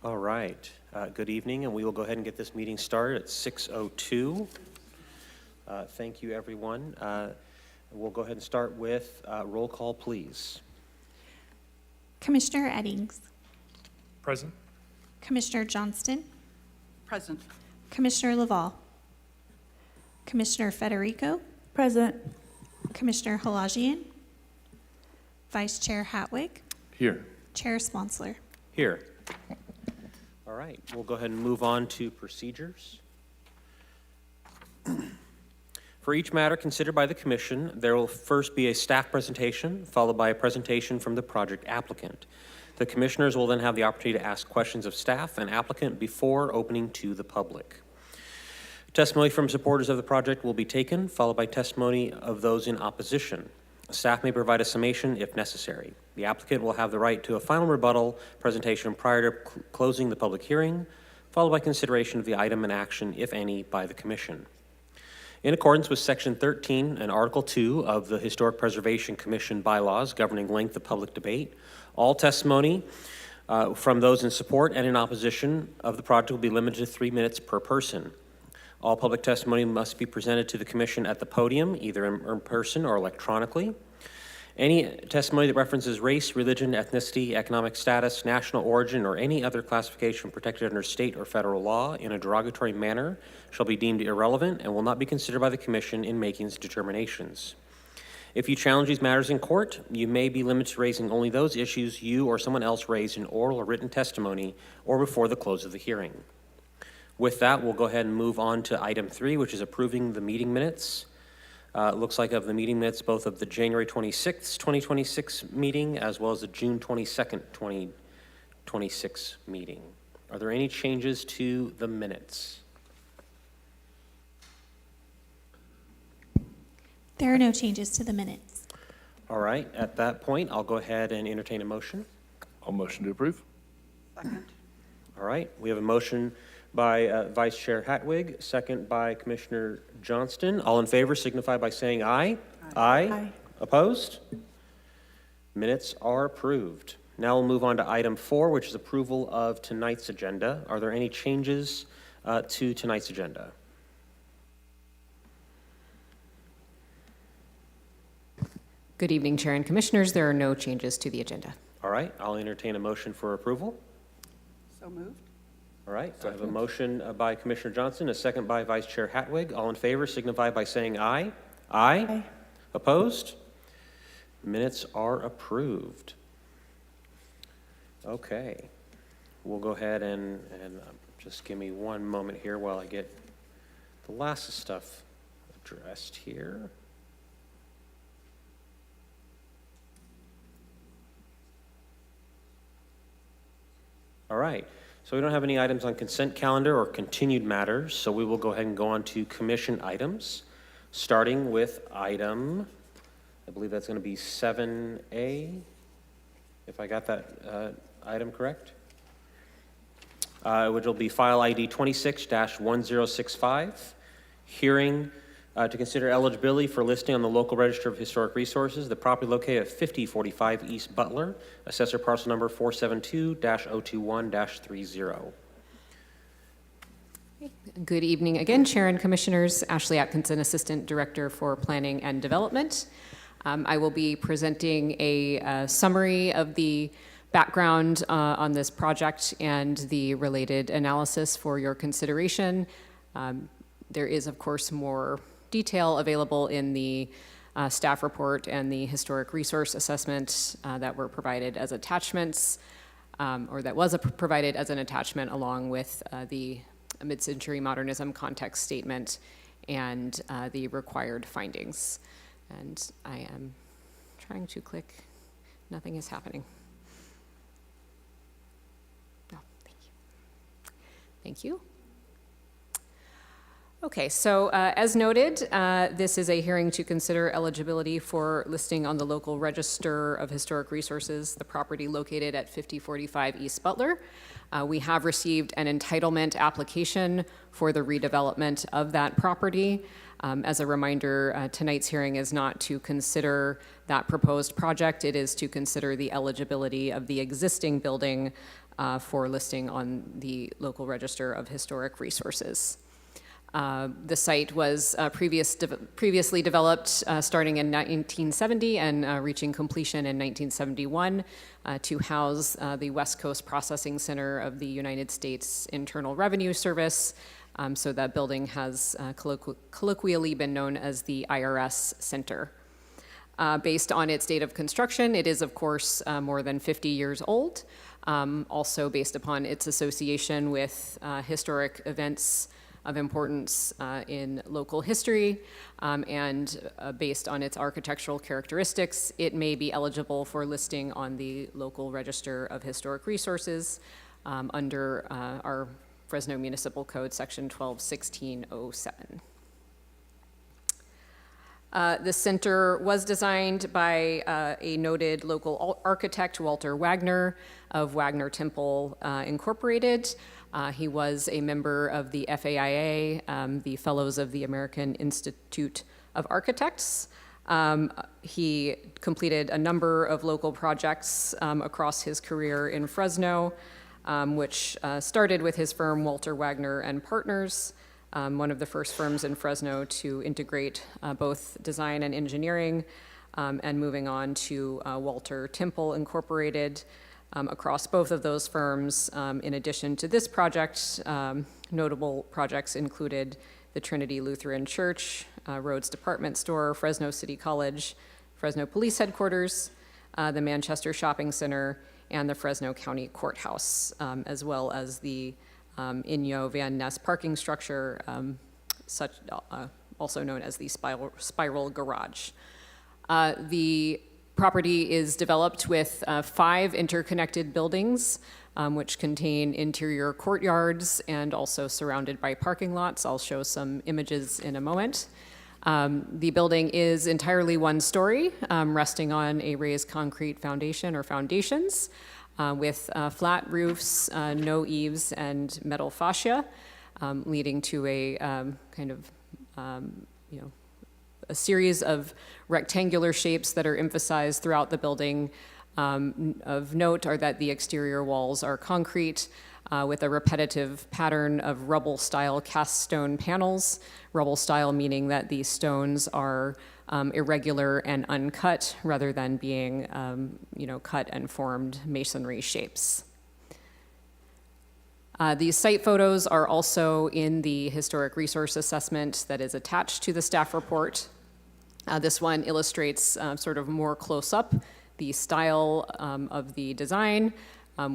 All right. Good evening, and we will go ahead and get this meeting started at 6:02. Thank you, everyone. We'll go ahead and start with roll call, please. Commissioner Eddings. Present. Commissioner Johnston. Present. Commissioner Laval. Commissioner Federico. Present. Commissioner Halajian. Vice Chair Hatwig. Here. Chair Sponsler. Here. All right, we'll go ahead and move on to procedures. For each matter considered by the Commission, there will first be a staff presentation, followed by a presentation from the project applicant. The Commissioners will then have the opportunity to ask questions of staff and applicant before opening to the public. Testimony from supporters of the project will be taken, followed by testimony of those in opposition. Staff may provide a summation if necessary. The applicant will have the right to a final rebuttal presentation prior to closing the public hearing, followed by consideration of the item and action, if any, by the Commission. In accordance with Section 13 and Article 2 of the Historic Preservation Commission bylaws governing length of public debate, all testimony from those in support and in opposition of the project will be limited to 3 minutes per person. All public testimony must be presented to the Commission at the podium, either in person or electronically. Any testimony that references race, religion, ethnicity, economic status, national origin, or any other classification protected under state or federal law in a derogatory manner shall be deemed irrelevant and will not be considered by the Commission in making its determinations. If you challenge these matters in court, you may be limited to raising only those issues you or someone else raised in oral or written testimony or before the close of the hearing. With that, we'll go ahead and move on to item 3, which is approving the meeting minutes. It looks like of the meeting minutes, both of the January 26th, 2026 meeting, as well as the June 22nd, 2026 meeting. Are there any changes to the minutes? There are no changes to the minutes. All right, at that point, I'll go ahead and entertain a motion. I'll motion to approve. Second. All right, we have a motion by Vice Chair Hatwig, second by Commissioner Johnston. All in favor signify by saying aye. Aye. Aye. Opposed? Minutes are approved. Now we'll move on to item 4, which is approval of tonight's agenda. Are there any changes to tonight's agenda? Good evening, Chair and Commissioners. There are no changes to the agenda. All right, I'll entertain a motion for approval. So moved. All right, so I have a motion by Commissioner Johnson, a second by Vice Chair Hatwig. All in favor signify by saying aye. Aye. Aye. Opposed? Minutes are approved. Okay, we'll go ahead and just give me one moment here while I get the last stuff addressed here. All right. So we don't have any items on consent calendar or continued matters, so we will go ahead and go on to commission items, starting with item, I believe that's going to be 7A, if I got that item correct, which will be file ID 26-1065, hearing to consider eligibility for listing on the local register of historic resources, the property located at 5045 East Butler, assessor parcel number 472-021-30. Good evening again, Chair and Commissioners. Ashley Atkinson, Assistant Director for Planning and Development. I will be presenting a summary of the background on this project and the related analysis for your consideration. There is, of course, more detail available in the staff report and the historic resource assessment that were provided as attachments, or that was provided as an attachment along with the mid-century modernism context statement and the required findings. And I am trying to click, nothing is happening. Oh, thank you. Thank you. Okay, so as noted, this is a hearing to consider eligibility for listing on the local register of historic resources, the property located at 5045 East Butler. We have received an entitlement application for the redevelopment of that property. As a reminder, tonight's hearing is not to consider that proposed project. It is to consider the eligibility of the existing building for listing on the local register of historic resources. The site was previously developed starting in 1970 and reaching completion in 1971 to house the West Coast Processing Center of the United States Internal Revenue Service. So that building has colloquially been known as the IRS Center. Based on its date of construction, it is, of course, more than 50 years old. Also based upon its association with historic events of importance in local history, and based on its architectural characteristics, it may be eligible for listing on the local register of historic resources under our Fresno Municipal Code, Section 121607. The center was designed by a noted local architect, Walter Wagner, of Wagner Temple Incorporated. He was a member of the FAIA, the Fellows of the American Institute of Architects. He completed a number of local projects across his career in Fresno, which started with his firm, Walter Wagner and Partners, one of the first firms in Fresno to integrate both design and engineering, and moving on to Walter Temple Incorporated. Across both of those firms, in addition to this project, notable projects included the Trinity Lutheran Church, Rhodes Department Store, Fresno City College, Fresno Police Headquarters, the Manchester Shopping Center, and the Fresno County Courthouse, as well as the Inyo Van Ness parking structure, also known as the Spiral Garage. The property is developed with 5 interconnected buildings, which contain interior courtyards and also surrounded by parking lots. I'll show some images in a moment. The building is entirely one story, resting on a raised concrete foundation or foundations, with flat roofs, no eaves, and metal fascia, leading to a kind of, a series of rectangular shapes that are emphasized throughout the building. Of note are that the exterior walls are concrete with a repetitive pattern of rubble-style cast stone panels. Rubble-style meaning that these stones are irregular and uncut rather than being, cut and formed masonry shapes. These site photos are also in the historic resource assessment that is attached to the staff report. This one illustrates sort of more close up the style of the design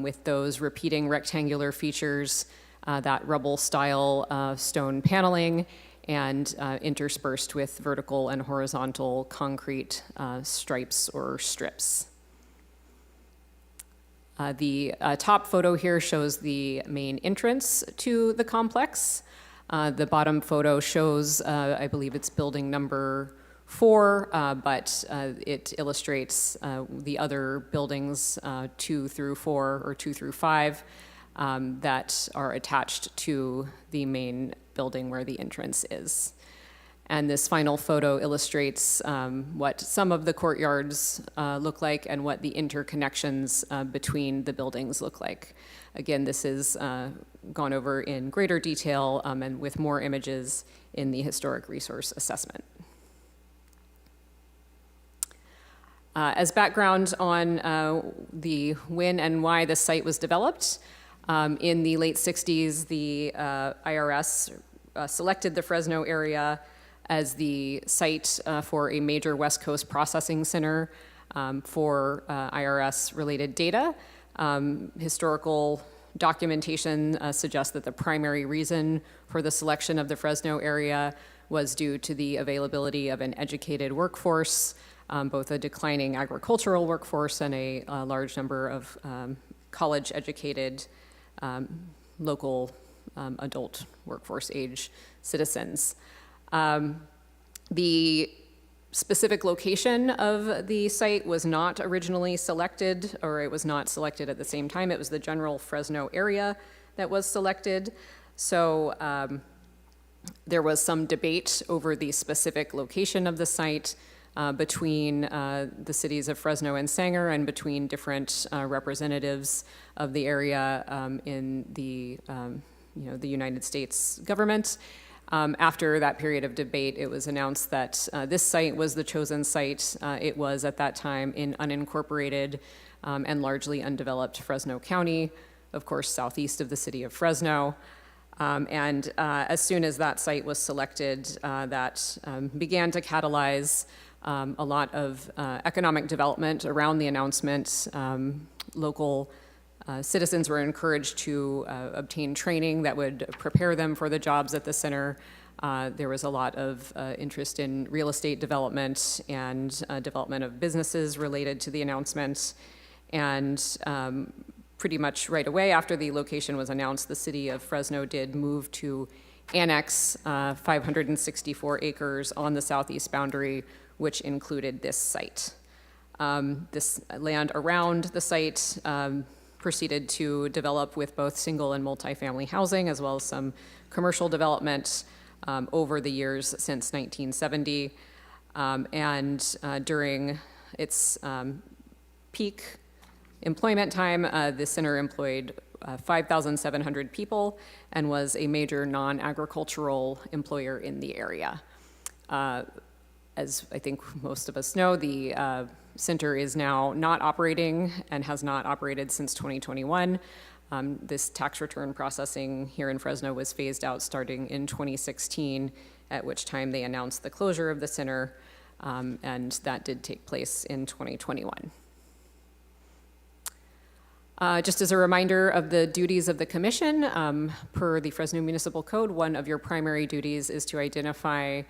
with those repeating rectangular features, that rubble style stone paneling, and interspersed with vertical and horizontal concrete stripes or strips. The top photo here shows the main entrance to the complex. The bottom photo shows, I believe it's building number 4, but it illustrates the other buildings 2 through 4 or 2 through 5 that are attached to the main building where the entrance is. And this final photo illustrates what some of the courtyards look like and what the interconnections between the buildings look like. Again, this is gone over in greater detail and with more images in the historic resource assessment. As background on the when and why the site was developed, in the late 60s, the IRS selected the Fresno area as the site for a major West Coast processing center for IRS-related data. Historical documentation suggests that the primary reason for the selection of the Fresno area was due to the availability of an educated workforce, both a declining agricultural workforce and a large number of college-educated local adult workforce age citizens. The specific location of the site was not originally selected, or it was not selected at the same time. It was the general Fresno area that was selected. So there was some debate over the specific location of the site. between the cities of Fresno and Sanger and between different representatives of the area in the, the United States government. After that period of debate, it was announced that this site was the chosen site. It was at that time in unincorporated and largely undeveloped Fresno County, of course, southeast of the city of Fresno. And as soon as that site was selected, that began to catalyze a lot of economic development around the announcement. Local citizens were encouraged to obtain training that would prepare them for the jobs at the center. There was a lot of interest in real estate development and development of businesses related to the announcement. And pretty much right away after the location was announced, the city of Fresno did move to annex 564 acres on the southeast boundary, which included this site. This land around the site proceeded to develop with both single and multifamily housing, as well as some commercial development over the years since 1970. And during its peak employment time, the center employed 5,700 people and was a major non-agricultural employer in the area. As I think most of us know, the center is now not operating and has not operated since 2021. This tax return processing here in Fresno was phased out starting in 2016, at which time they announced the closure of the center, and that did take place in 2021. Just as a reminder of the duties of the commission, per the Fresno Municipal Code, one of your primary duties is to identify,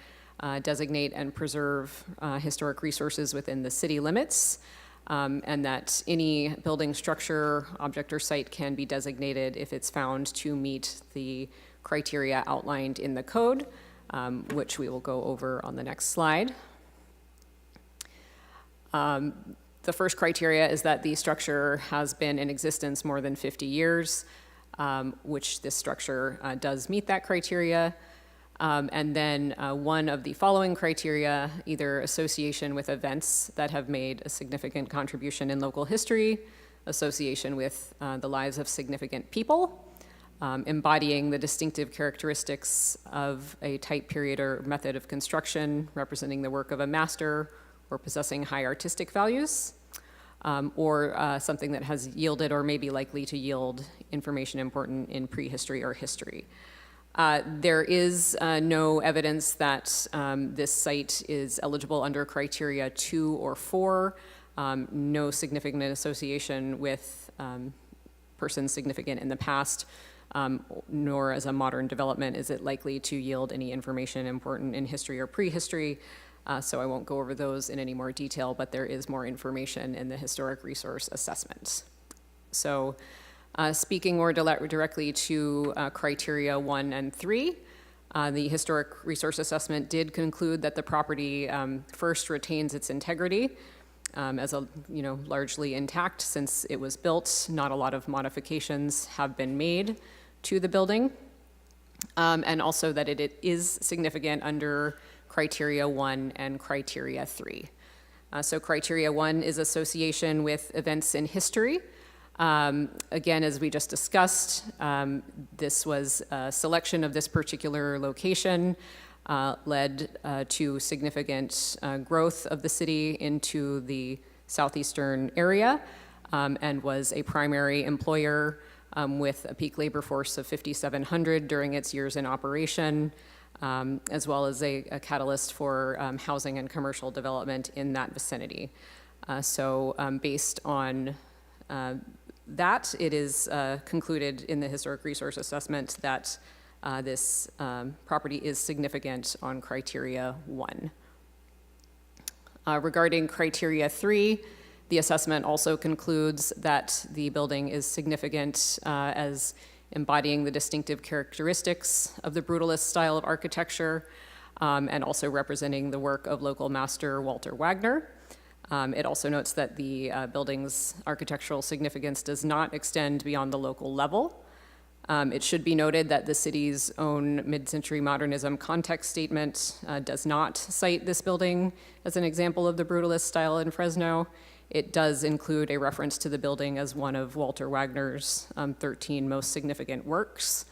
designate, and preserve historic resources within the city limits, and that any building, structure, object, or site can be designated if it's found to meet the criteria outlined in the code, which we will go over on the next slide. The first criteria is that the structure has been in existence more than 50 years, which this structure does meet that criteria. And then one of the following criteria, either association with events that have made a significant contribution in local history, association with the lives of significant people, embodying the distinctive characteristics of a type, period, or method of construction, representing the work of a master, or possessing high artistic values, or something that has yielded or may be likely to yield information important in prehistory or history. There is no evidence that this site is eligible under criteria 2 or 4, no significant association with persons significant in the past, nor as a modern development is it likely to yield any information important in history or prehistory. So I won't go over those in any more detail, but there is more information in the historic resource assessment. So speaking more directly to criteria 1 and 3, the historic resource assessment did conclude that the property first retains its integrity as largely intact since it was built. Not a lot of modifications have been made to the building, and also that it is significant under criteria 1 and criteria 3. So criteria 1 is association with events in history. Again, as we just discussed, this was a selection of this particular location led to significant growth of the city into the southeastern area, and was a primary employer with a peak labor force of 5,700 during its years in operation, as well as a catalyst for housing and commercial development in that vicinity. So based on that, it is concluded in the historic resource assessment that this property is significant on criteria 1. Regarding criteria 3, the assessment also concludes that the building is significant as embodying the distinctive characteristics of the brutalist style of architecture, and also representing the work of local master Walter Wagner. It also notes that the building's architectural significance does not extend beyond the local level. It should be noted that the city's own mid-century modernism context statement does not cite this building as an example of the brutalist style in Fresno. It does include a reference to the building as one of Walter Wagner's 13 most significant works.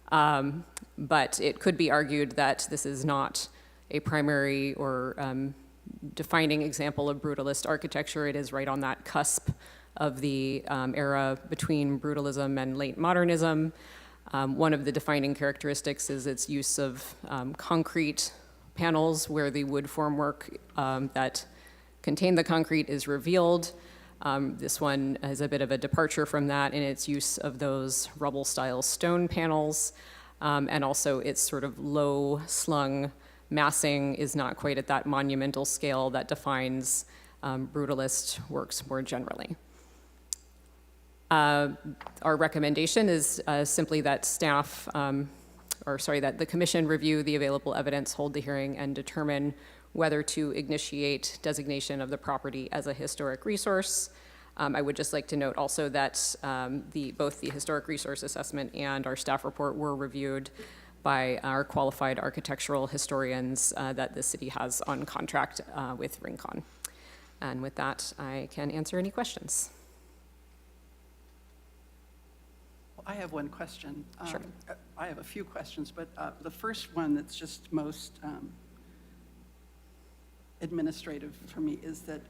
But it could be argued that this is not a primary or defining example of brutalist architecture. It is right on that cusp of the era between brutalism and late modernism. One of the defining characteristics is its use of concrete panels where the wood formwork that contain the concrete is revealed. This one is a bit of a departure from that in its use of those rubble-style stone panels, and also its sort of low-slung massing is not quite at that monumental scale that defines brutalist works more generally. Our recommendation is simply that that the commission review the available evidence, hold the hearing, and determine whether to initiate designation of the property as a historic resource. I would just like to note also that both the historic resource assessment and our staff report were reviewed by our qualified architectural historians that the city has on contract with Rincon. And with that, I can answer any questions. Well, I have one question. Sure. I have a few questions, but the first one that's just most administrative for me is that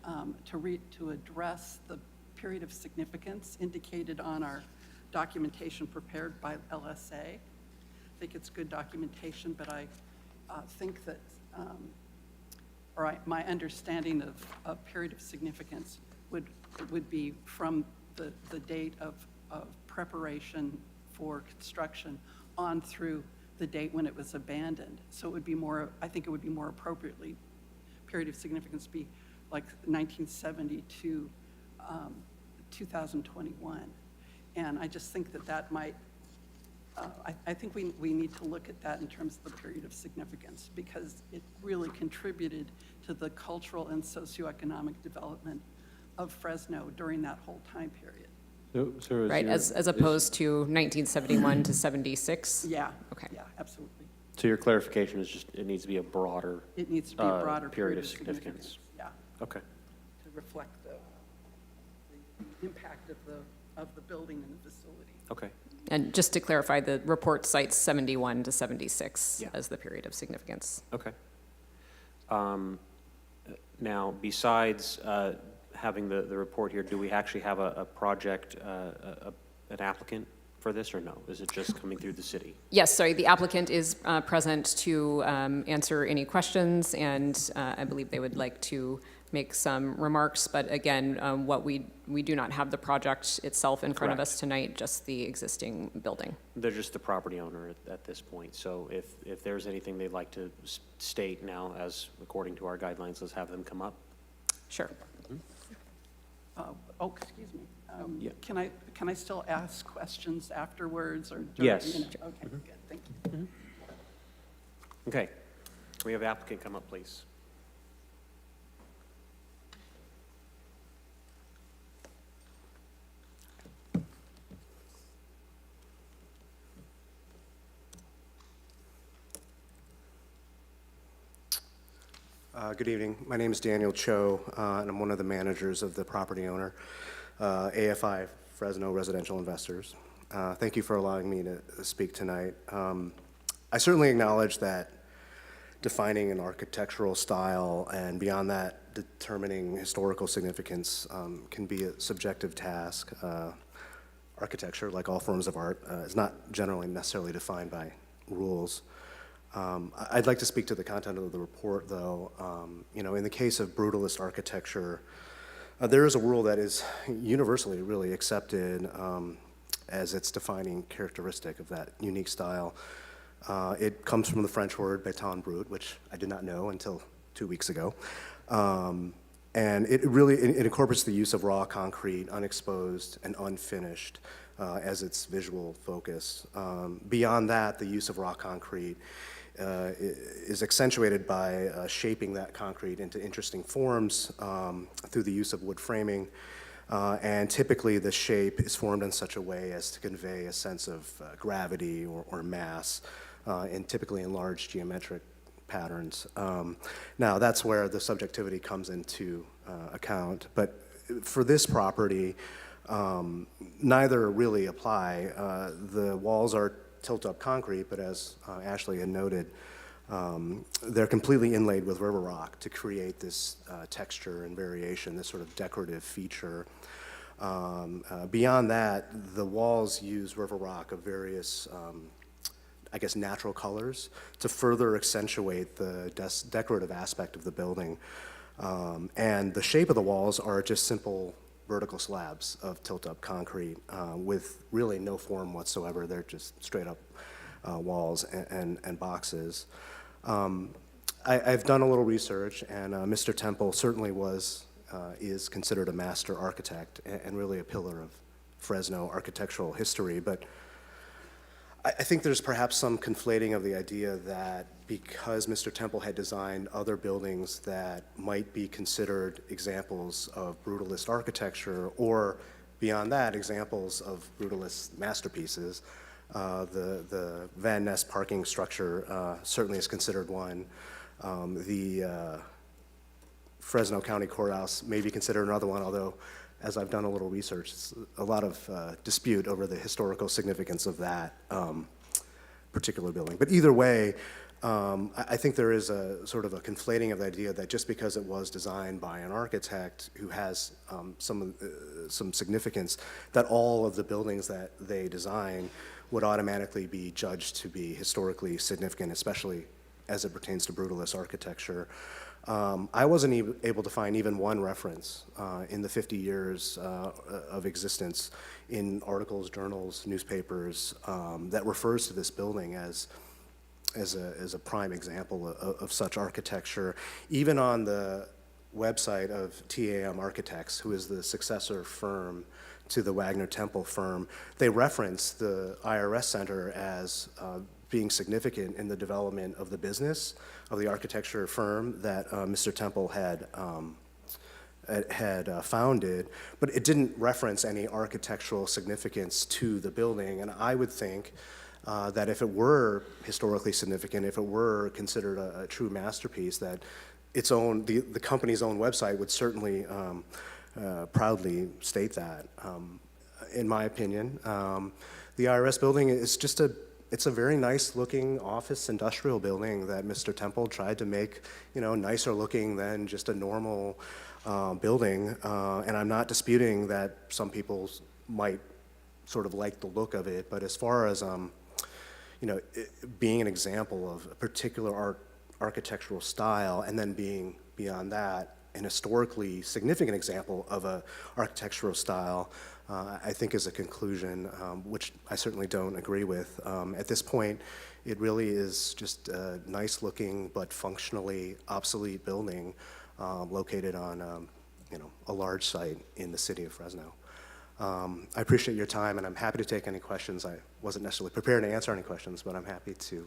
to address the period of significance indicated on our documentation prepared by LSA. I think it's good documentation, but I think that, my understanding of period of significance would be from the date of preparation for construction on through the date when it was abandoned. So it would be more, I think it would be more appropriately, period of significance be like 1970 to 2021. And I just think that might, I think we need to look at that in terms of the period of significance because it really contributed to the cultural and socioeconomic development of Fresno during that whole time period. So Right, as opposed to 1971 to 76? Yeah. Okay. Yeah, absolutely. So your clarification is just, it needs to be a broader It needs to be a broader period of significance. Yeah, Okay. to reflect the impact of the building and the facility. Okay. And just to clarify, the report cites 71 to 76 Yeah. as the period of significance. Okay. Now, besides having the report here, do we actually have a project, an applicant for this, or no? Is it just coming through the city? Yes, sorry, the applicant is present to answer any questions, and I believe they would like to make some remarks, but again, we do not have the project itself in front of us Correct. tonight, just the existing building. They're just the property owner at this point. So if there's anything they'd like to state now, as according to our guidelines, let's have them come up. Sure. Excuse me. Yeah. Can I still ask questions afterwards or? Yes. Okay, good, thank you. Okay. Can we have the applicant come up, please? Good evening. My name is Daniel Cho, and I'm one of the managers of the property owner, AFI, Fresno Residential Investors. Thank you for allowing me to speak tonight. I certainly acknowledge that defining an architectural style and beyond that, determining historical significance can be a subjective task. Architecture, like all forms of art, is not generally necessarily defined by rules. I'd like to speak to the content of the report, though. In the case of brutalist architecture, there is a rule that is universally really accepted as its defining characteristic of that unique style. It comes from the French word béton brut, which I did not know until 2 weeks ago. And it incorporates the use of raw concrete, unexposed and unfinished, as its visual focus. Beyond that, the use of raw concrete is accentuated by shaping that concrete into interesting forms through the use of wood framing, And typically, the shape is formed in such a way as to convey a sense of gravity or mass, and typically in large geometric patterns. Now, that's where the subjectivity comes into account. But for this property, neither really apply. The walls are tilt-up concrete, but as Ashley had noted, they're completely inlaid with river rock to create this texture and variation, this sort of decorative feature. Beyond that, the walls use river rock of various, I guess, natural colors to further accentuate the decorative aspect of the building. And the shape of the walls are just simple vertical slabs of tilt-up concrete with really no form whatsoever. They're just straight-up walls and boxes. I've done a little research, and Mr. Temple certainly is considered a master architect and really a pillar of Fresno architectural history. But I think there's perhaps some conflating of the idea that because Mr. Temple had designed other buildings that might be considered examples of brutalist architecture, or beyond that, examples of brutalist masterpieces, the Van Ness parking structure certainly is considered one. The Fresno County Courthouse may be considered another one, although as I've done a little research, it's a lot of dispute over the historical significance of that particular building. But either way, I think there is a sort of a conflating of the idea that just because it was designed by an architect who has some significance, that all of the buildings that they design would automatically be judged to be historically significant, especially as it pertains to brutalist architecture. I wasn't able to find even one reference in the 50 years of existence in articles, journals, newspapers that refers to this building as a prime example of such architecture. Even on the website of TAM Architects, who is the successor firm to the Wagner Temple firm, they reference the IRS Center as being significant in the development of the business of the architecture firm that Mr. Temple had founded, but it didn't reference any architectural significance to the building. And I would think that if it were historically significant, if it were considered a true masterpiece, that the company's own website would certainly proudly state that. In my opinion, the IRS building is it's a very nice looking office industrial building that Mr. Temple tried to make, nicer looking than just a normal building. And I'm not disputing that some people might sort of like the look of it, but as far as being an example of a particular architectural style, and then being beyond that an historically significant example of a architectural style, I think is a conclusion which I certainly don't agree with. At this point, it really is just a nice looking but functionally obsolete building located on a large site in the city of Fresno. I appreciate your time, and I'm happy to take any questions. I wasn't necessarily prepared to answer any questions, but I'm happy to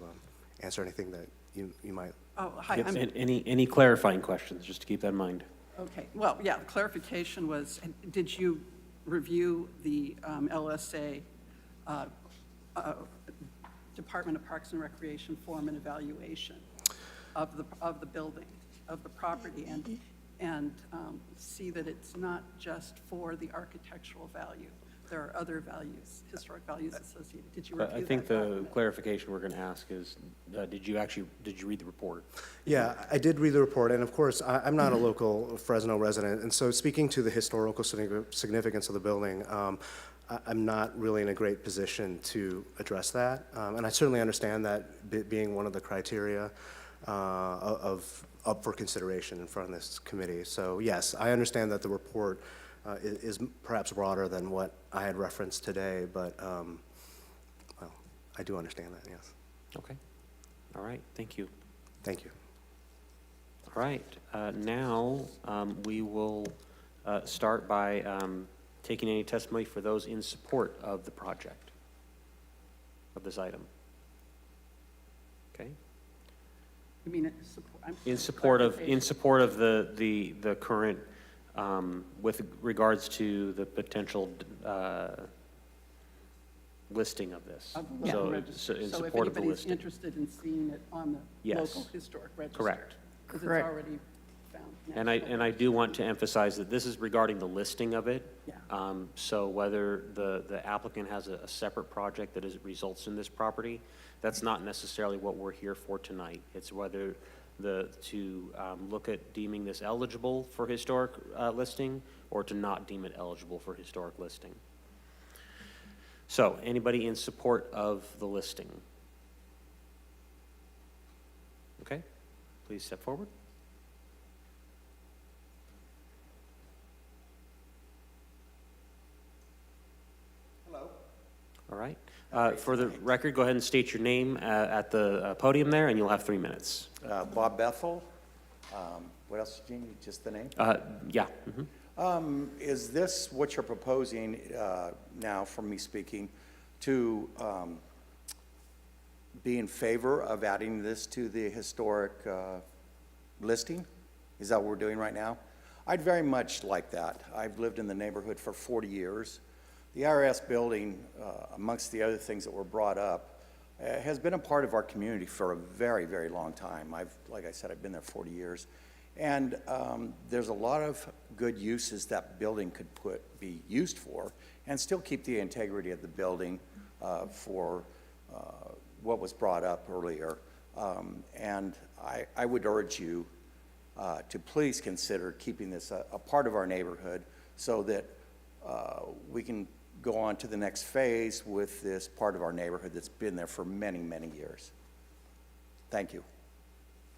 answer anything that you might. Oh, hi. Yep, and any clarifying questions, just to keep that in mind? Okay, well, yeah, the clarification was, did you review the LSA Department of Parks and Recreation form and evaluation of the building, of the property, and see that it's not just for the architectural value? There are other values, historic values associated. Did you review that I think the document? clarification we're going to ask is, did you read the report? Yeah, I did read the report, and of course, I'm not a local Fresno resident, and so speaking to the historical significance of the building, I'm not really in a great position to address that, and I certainly understand that being one of the criteria up for consideration in front of this committee. So yes, I understand that the report is perhaps broader than what I had referenced today, but well, I do understand that, yes. Okay. All right, thank you. Thank you. All right, now we will start by taking any testimony for those in support of the project, of this item. Okay. You mean support? In support of the current with regards to the potential listing of this. Of the So, local register. in So if support of the anybody's listing. interested in seeing it on the Yes. local historic register. Correct. Because it's Correct. already found. And I do want to emphasize that this is regarding the listing of it. Yeah. So whether the applicant has a separate project that results in this property, that's not necessarily what we're here for tonight. It's whether to look at deeming this eligible for historic listing or to not deem it eligible for historic listing. So anybody in support of the listing? Okay, please step forward. All right. For the record, go ahead and state your name at the podium there, and you'll have 3 minutes. Bob Bethel. What else did you need? Just the name? Yeah. Is this what you're proposing now, from me speaking, to be in favor of adding this to the historic listing? Is that what we're doing right now? I'd very much like that. I've lived in the neighborhood for 40 years. The IRS building, amongst the other things that were brought up, has been a part of our community for a very, very long time. Like I said, I've been there 40 years. And there's a lot of good uses that building could be used for and still keep the integrity of the building for what was brought up earlier. And I would urge you to please consider keeping this a part of our neighborhood so that we can go on to the next phase with this part of our neighborhood that's been there for many, many years. Thank you.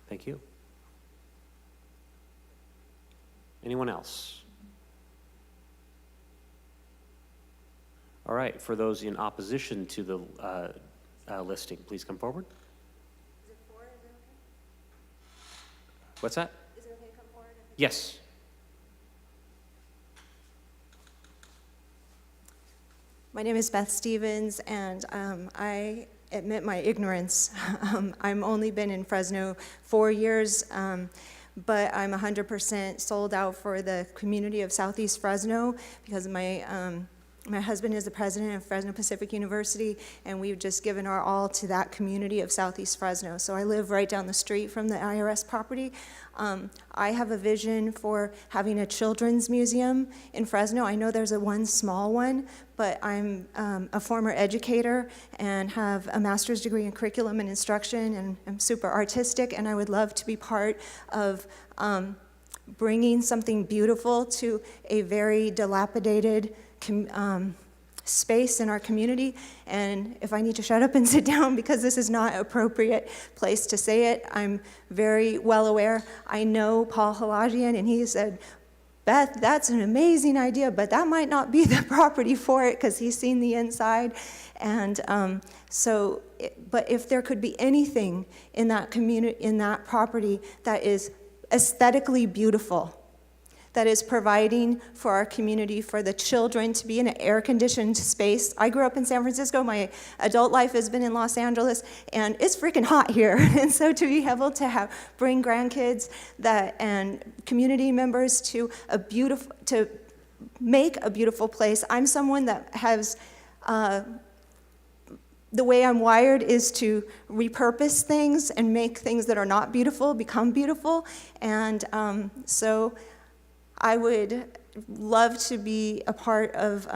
Thank you. Anyone else? All right, for those in opposition to the listing, please come forward. Is it four? Is it okay? What's that? Is it okay to come forward? Yes. My name is Beth Stevens, and I admit my ignorance. I've only been in Fresno 4 years, but I'm 100% sold out for the community of Southeast Fresno because my husband is the president of Fresno Pacific University, and we've just given our all to that community of Southeast Fresno. So I live right down the street from the IRS property. I have a vision for having a children's museum in Fresno. I know there's one small one, but I'm a former educator and have a master's degree in curriculum and instruction, and I'm super artistic, and I would love to be part of bringing something beautiful to a very dilapidated space in our community. And if I need to shut up and sit down because this is not an appropriate place to say it, I'm very well aware. I know Paul Halajian, and he said, Beth, that's an amazing idea, but that might not be the property for it because he's seen the inside. And but if there could be anything in that community, in that property that is aesthetically beautiful, that is providing for our community, for the children to be in an air-conditioned space. I grew up in San Francisco. My adult life has been in Los Angeles, and it's freaking hot here. And so to be able to bring grandkids and community members to make a beautiful place. I'm someone that has, the way I'm wired is to repurpose things and make things that are not beautiful become beautiful. And so I would love to be a part of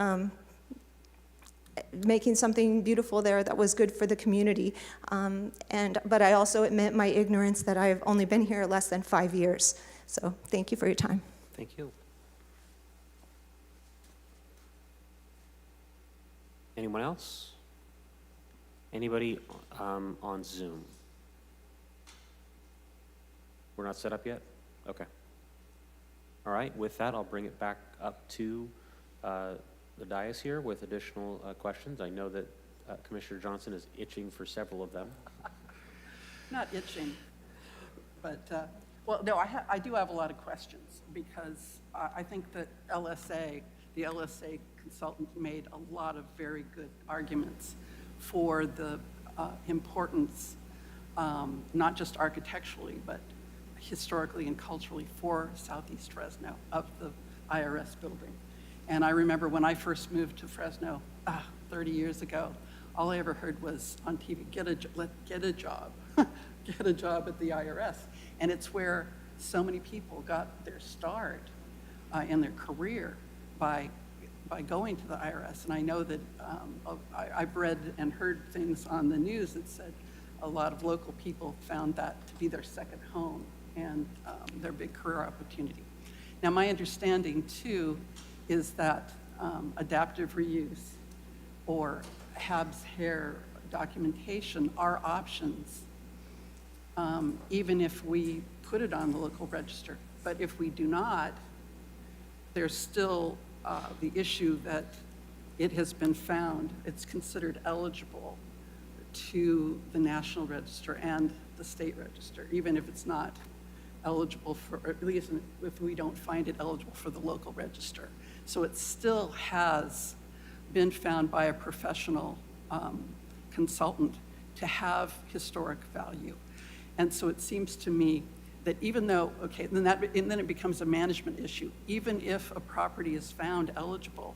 making something beautiful there that was good for the community. But I also admit my ignorance that I've only been here less than 5 years. So thank you for your time. Thank you. Anyone else? Anybody on Zoom? We're not set up yet? Okay. All right, with that, I'll bring it back up to the dais here with additional questions. I know that Commissioner Johnson is itching for several of them. Not itching, but, well, no, I do have a lot of questions because I think that the LSA consultant made a lot of very good arguments for the importance, not just architecturally, but historically and culturally for Southeast Fresno of IRS building. And I remember when I first moved to Fresno 30 years ago, all I ever heard was on TV, get a job, get a job at the IRS. And it's where so many people got their start in their career by going to the IRS. And I know that I've read and heard things on the news that said a lot of local people found that to be their second home and their big career opportunity. Now, my understanding too is that adaptive reuse or Habs hair documentation are options, even if we put it on the local register. But if we do not, there's still the issue that it has been found, it's considered eligible to the National Register and the State Register, even if it's not eligible for, or at least if we don't find it eligible for the local register. So it still has been found by a professional consultant to have historic value. And so it seems to me that even though, okay, and then it becomes a management issue. Even if a property is found eligible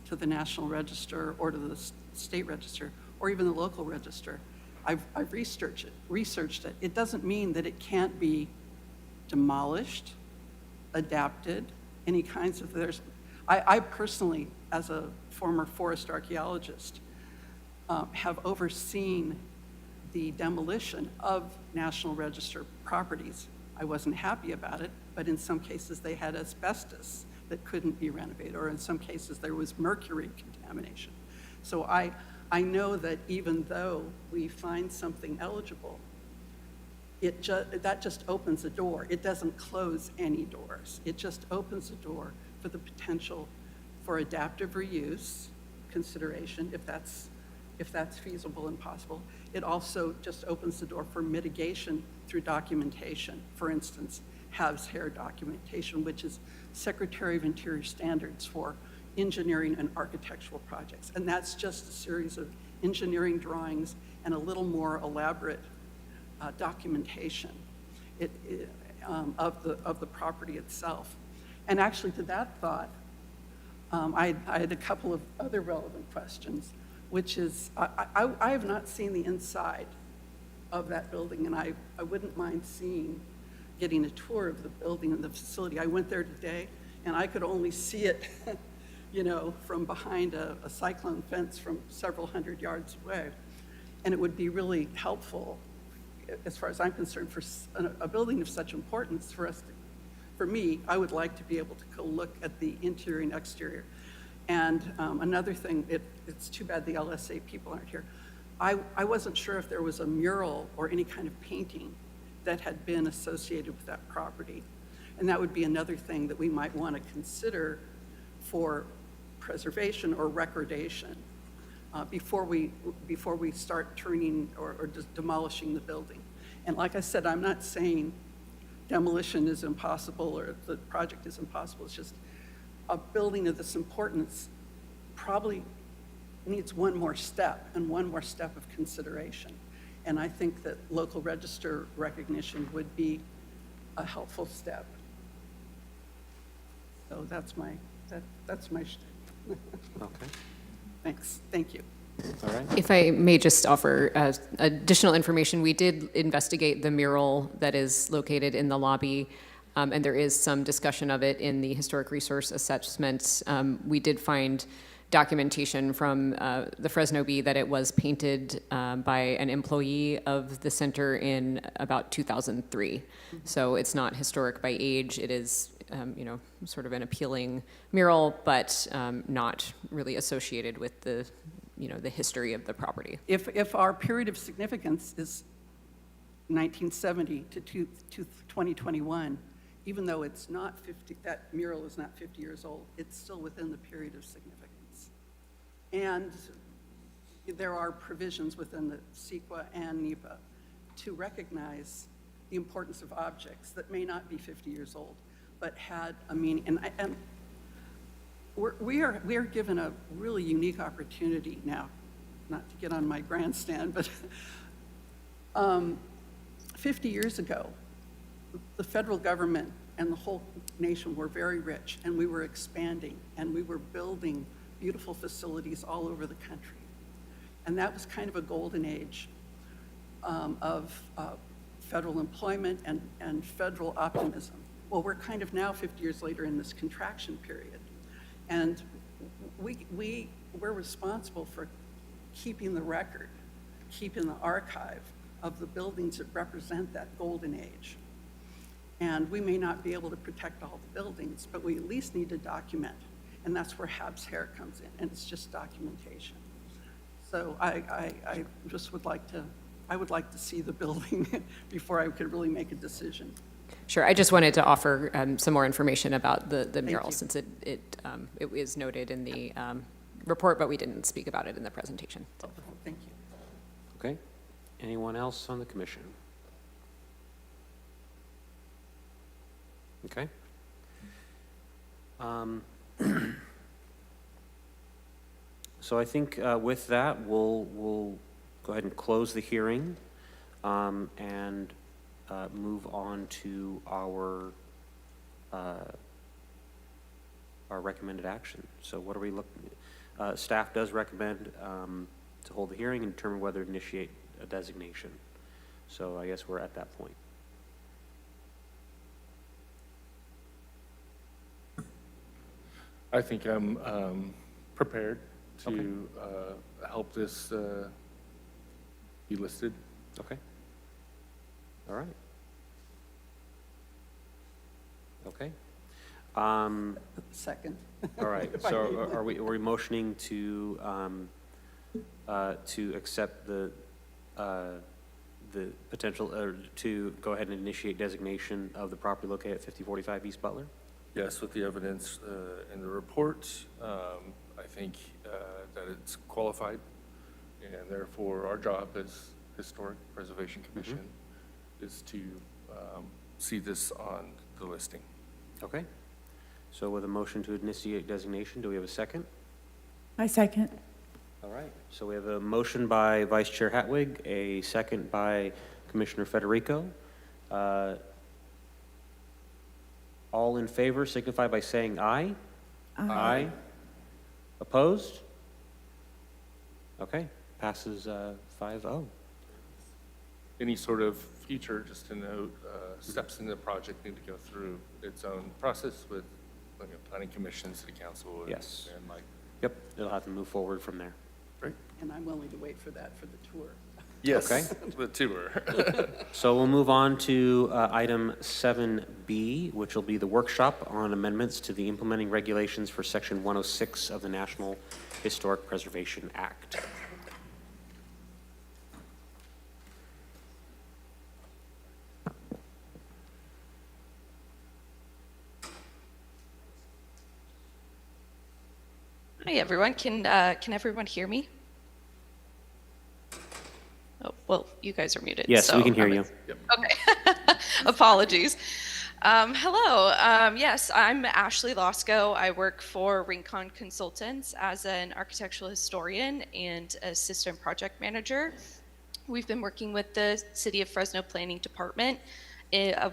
to the National Register or to the State Register or even the local register, I've researched it. It doesn't mean that it can't be demolished, adapted, any kinds of, I personally, as a former forest archaeologist, have overseen the demolition of National Register properties. I wasn't happy about it, but in some cases they had asbestos that couldn't be renovated, or in some cases there was mercury contamination. So I know that even though we find something eligible, that just opens a door. It doesn't close any doors. It just opens a door for the potential for adaptive reuse consideration, if that's feasible and possible. It also just opens the door for mitigation through documentation. For instance, Habs hair documentation, which is Secretary of Interior standards for engineering and architectural projects. And that's just a series of engineering drawings and a little more elaborate documentation of the property itself. And actually, to that thought, I had a couple of other relevant questions, which is, I have not seen the inside of that building, and I wouldn't mind getting a tour of the building and the facility. I went there today, and I could only see it, from behind a cyclone fence from several hundred yards away. And it would be really helpful, as far as I'm concerned, for a building of such importance for me, I would like to be able to go look at the interior and exterior. And another thing, it's too bad the LSA people aren't here. I wasn't sure if there was a mural or any kind of painting that had been associated with that property. And that would be another thing that we might want to consider for preservation or recordation before we start turning or just demolishing the building. And like I said, I'm not saying demolition is impossible or the project is impossible. It's just a building of this importance probably needs one more step and one more step of consideration. And I think that local register recognition would be a helpful step. So that's my shtick. Okay, Thanks. Thank you. all right. If I may just offer additional information, we did investigate the mural that is located in the lobby, and there is some discussion of it in the historic resource assessment. We did find documentation from the Fresno Bee that it was painted by an employee of the center in about 2003. So it's not historic by age. It is, sort of an appealing mural, but not really associated with the history of the property. If our period of significance is 1970 to 2021, even though it's not 50, that mural is not 50 years old, it's still within the period of significance. And there are provisions within the CEQA and NEPA to recognize the importance of objects that may not be 50 years old, but had a meaning. And we are given a really unique opportunity now, not to get on my grandstand, but 50 years ago, the federal government and the whole nation were very rich, and we were expanding, and we were building beautiful facilities all over the country. And that was kind of a golden age of federal employment and federal optimism. Well, we're kind of now 50 years later in this contraction period. And we're responsible for keeping the record, keeping the archive of the buildings that represent that golden age. And we may not be able to protect all the buildings, but we at least need to document. And that's where Hab's hair comes in, and it's just documentation. So I just would like to see the building before I could really make a decision. Sure, I just wanted to offer some more information about the mural, you. since it is noted in the report, but we didn't speak about it in the presentation. So. Thank you. Okay. Anyone else on the commission? Okay. So I think with that, we'll go ahead and close the hearing and move on to our recommended action. So what are we looking? Staff does recommend to hold the hearing and determine whether to initiate a designation. So I guess we're at that point. I think I'm prepared to help this be listed. Okay. All right. Okay. Second. All right. So are we motioning to accept the potential, or to go ahead and initiate designation of the property located at 5045 East Butler? Yes, with the evidence in the report, I think that it's qualified, and therefore our job as Historic Preservation Commission is to see this on the listing. Okay. So with a motion to initiate designation, do we have a second? I second. All right. So we have a motion by Vice Chair Hatwig, a second by Commissioner Federico. All in favor signify by saying aye. Aye. Opposed? Okay, passes 5-0. Any sort of future, just to note, steps in the project need to go through its own process with planning commission, city council. Yes. And Mike. Yep, it'll have to move forward from there. Great. And I'm willing to wait for that for the tour. Yes, Okay. the tour. So we'll move on to item 7B, which will be the workshop on amendments to the implementing regulations for Section 106 of the National Historic Preservation Act. Hi, everyone. Can everyone hear me? Oh, well, you guys are muted. Yes, so we can hear I'm you. Okay. Apologies. Hello. Yes, I'm Ashley Losco. I work for Rincon Consultants as an architectural historian and assistant project manager. We've been working with the City of Fresno Planning Department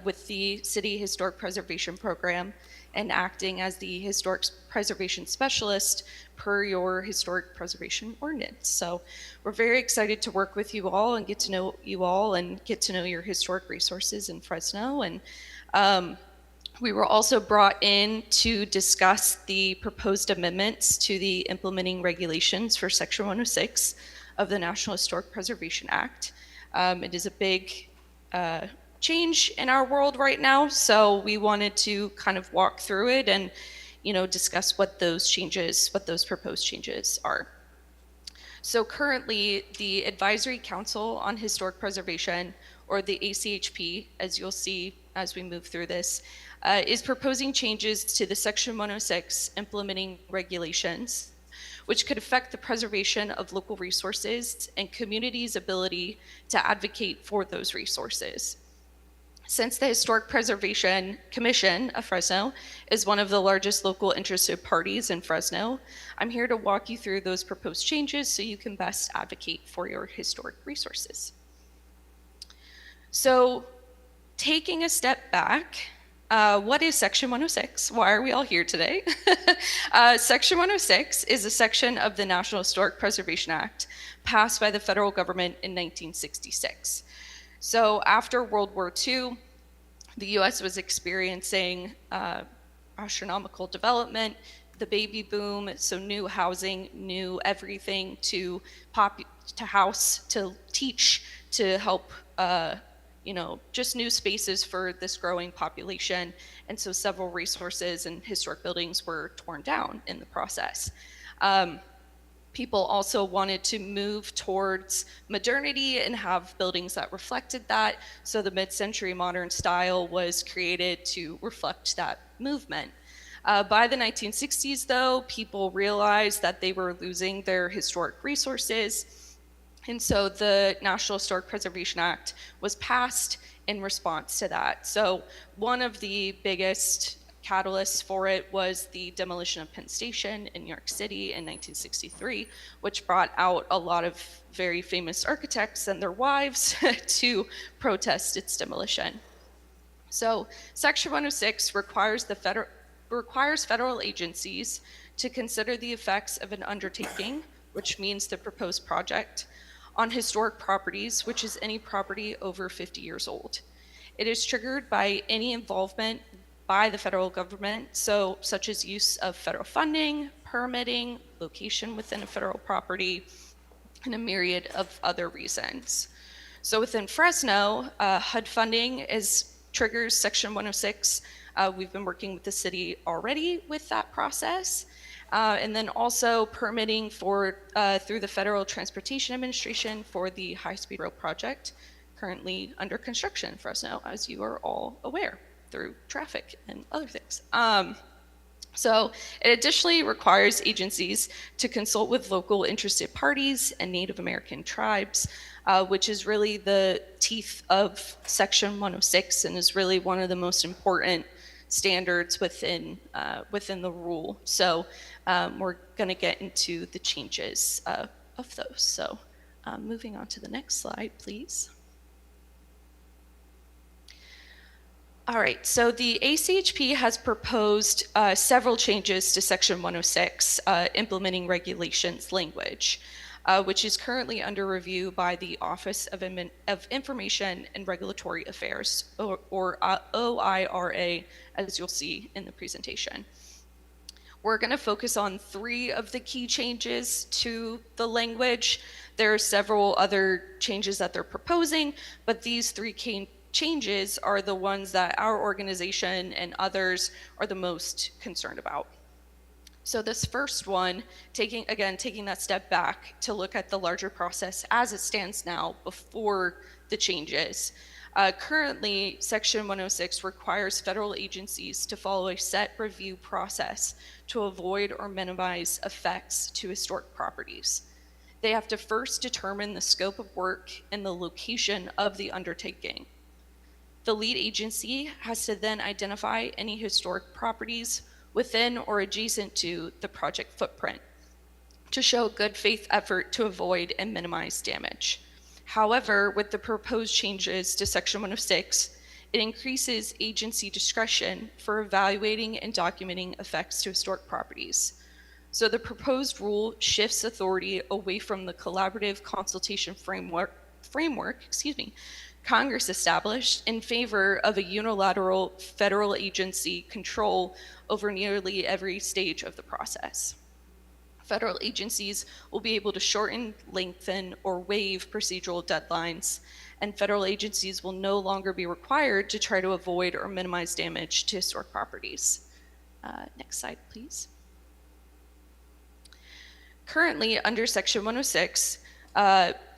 with the City Historic Preservation Program and acting as the Historic Preservation Specialist per your Historic Preservation Ordinance. So we're very excited to work with you all and get to know you all and get to know your historic resources in Fresno. And we were also brought in to discuss the proposed amendments to the implementing regulations for Section 106 of the National Historic Preservation Act. It is a big change in our world right now, so we wanted to kind of walk through it and, discuss what those proposed changes are. So currently, the Advisory Council on Historic Preservation, or the ACHP, as you'll see as we move through this, is proposing changes to the Section 106 implementing regulations, which could affect the preservation of local resources and communities' ability to advocate for those resources. Since the Historic Preservation Commission of Fresno is one of the largest local interested parties in Fresno, I'm here to walk you through those proposed changes so you can best advocate for your historic resources. So, taking a step back, What is Section 106? Why are we all here today? Section 106 is a section of the National Historic Preservation Act passed by the federal government in 1966. So after World War II, the U.S. was experiencing astronomical development, the baby boom, so new housing, new everything to house, to teach, to help, just new spaces for this growing population. And so several resources and historic buildings were torn down in the process. People also wanted to move towards modernity and have buildings that reflected that. So the mid-century modern style was created to reflect that movement. By the 1960s, though, people realized that they were losing their historic resources. And so the National Historic Preservation Act was passed in response to that. So one of the biggest catalysts for it was the demolition of Penn Station in New York City in 1963, which brought out a lot of very famous architects and their wives to protest its demolition. So Section 106 requires federal agencies to consider the effects of an undertaking, which means the proposed project, on historic properties, which is any property over 50 years old. It is triggered by any involvement by the federal government, such as use of federal funding, permitting, location within a federal property, and a myriad of other reasons. So within Fresno, HUD funding triggers Section 106. We've been working with the city already with that process. And then also permitting through the Federal Transportation Administration for the high-speed rail project, currently under construction in Fresno, as you are all aware, through traffic and other things. So it additionally requires agencies to consult with local interested parties and Native American tribes, which is really the teeth of Section 106 and is really one of the most important standards within the rule. So we're going to get into the changes of those. So moving on to the next slide, please. All right, so the ACHP has proposed several changes to Section 106, implementing regulations language, which is currently under review by the Office of Information and Regulatory Affairs, or OIRA, as you'll see in the presentation. We're going to focus on 3 of the key changes to the language. There are several other changes that they're proposing, but these 3 key changes are the ones that our organization and others are the most concerned about. So this first one, taking that step back to look at the larger process as it stands now before the changes. Currently, Section 106 requires federal agencies to follow a set review process to avoid or minimize effects to historic properties. They have to first determine the scope of work and the location of the undertaking. The lead agency has to then identify any historic properties within or adjacent to the project footprint to show good faith effort to avoid and minimize damage. However, with the proposed changes to Section 106, it increases agency discretion for evaluating and documenting effects to historic properties. So the proposed rule shifts authority away from the collaborative consultation framework, Congress established in favor of a unilateral federal agency control over nearly every stage of the process. Federal agencies will be able to shorten, lengthen, or waive procedural deadlines, and federal agencies will no longer be required to try to avoid or minimize damage to historic properties. Next slide, please. Currently, under Section 106,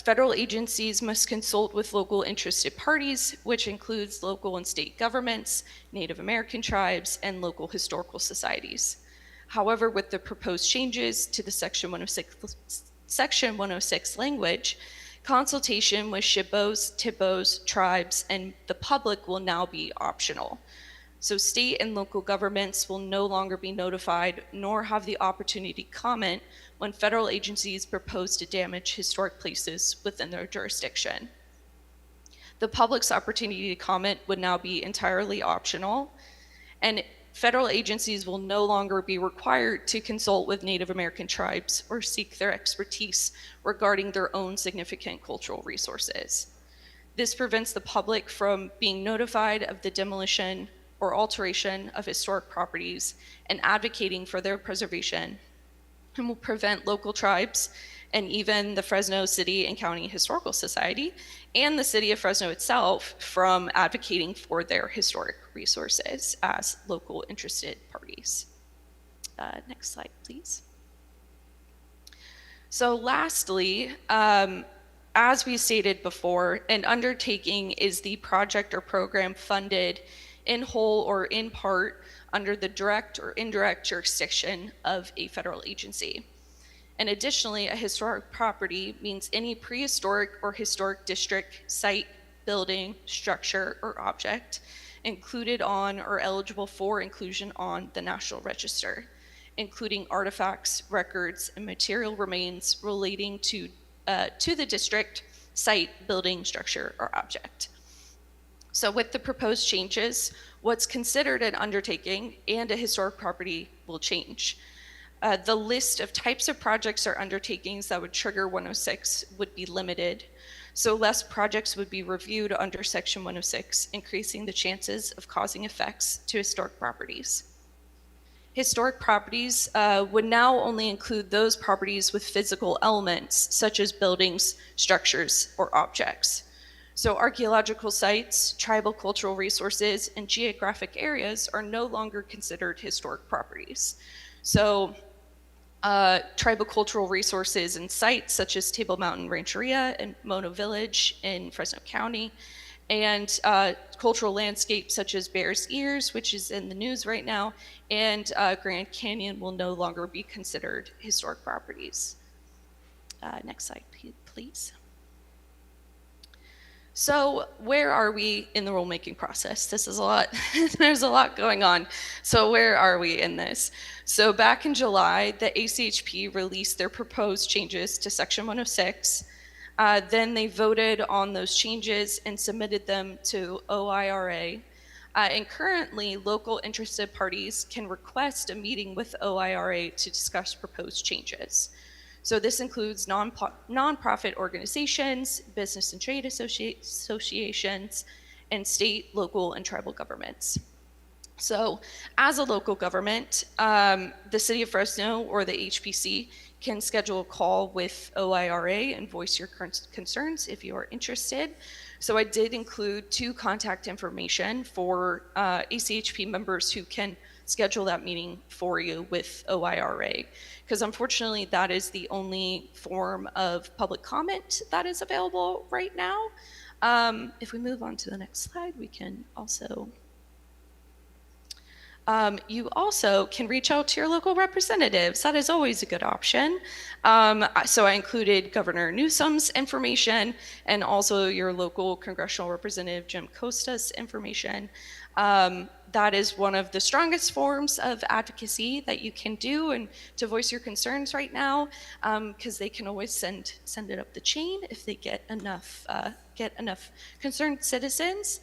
federal agencies must consult with local interested parties, which includes local and state governments, Native American tribes, and local historical societies. However, with the proposed changes to the Section 106 language, consultation with Shibos, Tibbos, tribes, and the public will now be optional. So state and local governments will no longer be notified nor have the opportunity to comment when federal agencies propose to damage historic places within their jurisdiction. The public's opportunity to comment would now be entirely optional, and federal agencies will no longer be required to consult with Native American tribes or seek their expertise regarding their own significant cultural resources. This prevents the public from being notified of the demolition or alteration of historic properties and advocating for their preservation, and will prevent local tribes and even the Fresno City and County Historical Society and the City of Fresno itself from advocating for their historic resources as local interested parties. Next slide, please. So lastly, as we stated before, an undertaking is the project or program funded in whole or in part under the direct or indirect jurisdiction of a federal agency. And additionally, a historic property means any prehistoric or historic district, site, building, structure, or object included on or eligible for inclusion on the National Register, including artifacts, records, and material remains relating to the district, site, building, structure, or object. So with the proposed changes, what's considered an undertaking and a historic property will change. The list of types of projects or undertakings that would trigger 106 would be limited, so less projects would be reviewed under Section 106, increasing the chances of causing effects to historic properties. Historic properties would now only include those properties with physical elements, such as buildings, structures, or objects. So archaeological sites, tribal cultural resources, and geographic areas are no longer considered historic properties. So tribal cultural resources and sites such as Table Mountain Rancheria and Mono Village in Fresno County, and cultural landscapes such as Bears Ears, which is in the news right now, and Grand Canyon will no longer be considered historic properties. Next slide, please. So where are we in the rulemaking process? This is a lot. There's a lot going on. So where are we in this? So back in July, the ACHP released their proposed changes to Section 106. Then they voted on those changes and submitted them to OIRA. And currently, local interested parties can request a meeting with OIRA to discuss proposed changes. So this includes nonprofit organizations, business and trade associations, and state, local, and tribal governments. So as a local government, the City of Fresno or the HPC can schedule a call with OIRA and voice your concerns if you are interested. So I did include 2 contact information for ACHP members who can schedule that meeting for you with OIRA, because unfortunately that is the only form of public comment that is available right now. If we move on to the next slide, we can also you also can reach out to your local representatives. That is always a good option. So I included Governor Newsom's information and also your local congressional representative Jim Costa's information. That is one of the strongest forms of advocacy that you can do and to voice your concerns right now, because they can always send it up the chain if they get enough concerned citizens.